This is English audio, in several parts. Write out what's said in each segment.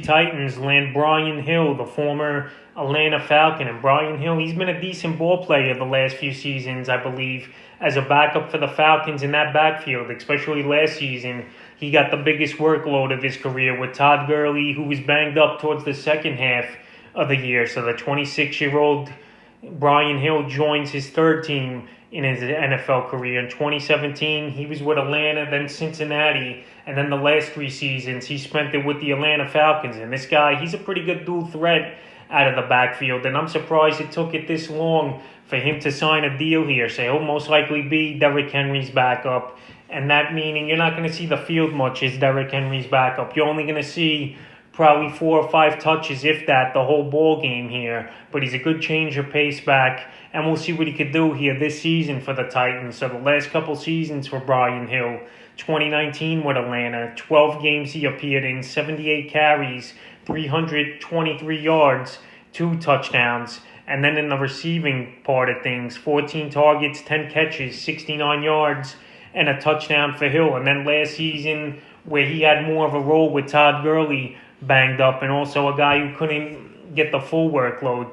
Titans land Brian Hill, the former Atlanta Falcon. And Brian Hill, he's been a decent ball player the last few seasons, I believe, as a backup for the Falcons in that backfield, especially last season. He got the biggest workload of his career with Todd Gurley, who was banged up towards the second half of the year. So the 26-year-old Brian Hill joins his third team in his NFL career. In 2017, he was with Atlanta, then Cincinnati, and then the last 3 seasons, he spent it with the Atlanta Falcons. And this guy, he's a pretty good dual threat out of the backfield, and I'm surprised it took it this long for him to sign a deal here. So he'll most likely be Derrick Henry's backup, and that meaning you're not going to see the field much as Derrick Henry's backup. You're only going to see probably 4 or 5 touches, if that, the whole ball game here. But he's a good change of pace back, and we'll see what he could do here this season for the Titans. So the last couple seasons for Brian Hill: 2019 with Atlanta, 12 games he appeared in, 78 carries, 323 yards, 2 touchdowns. And then in the receiving part of things, 14 targets, 10 catches, 69 yards, and a touchdown for Hill. And then last season, where he had more of a role with Todd Gurley banged up, and also a guy who couldn't get the full workload,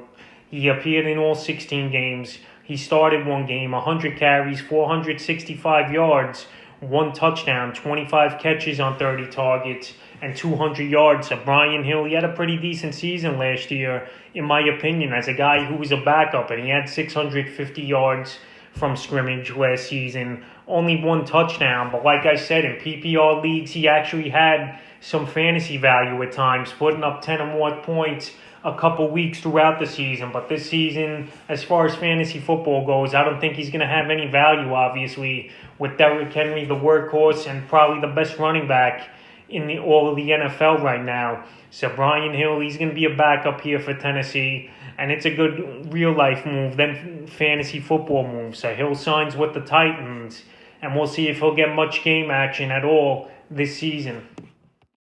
he appeared in all 16 games. He started 1 game, 100 carries, 465 yards, 1 touchdown, 25 catches on 30 targets, and 200 yards. So Brian Hill, he had a pretty decent season last year, in my opinion, as a guy who was a backup, and he had 650 yards from scrimmage last season. Only 1 touchdown, but like I said, in PPR leagues, he actually had some fantasy value at times, putting up 10 or more points a couple weeks throughout the season. But this season, as far as fantasy football goes, I don't think he's going to have any value, obviously, with Derrick Henry, the workhorse, and probably the best running back in all of the NFL right now. So Brian Hill, he's going to be a backup here for Tennessee, and it's a good real-life move, then fantasy football move. So Hill signs with the Titans, and we'll see if he'll get much game action at all this season.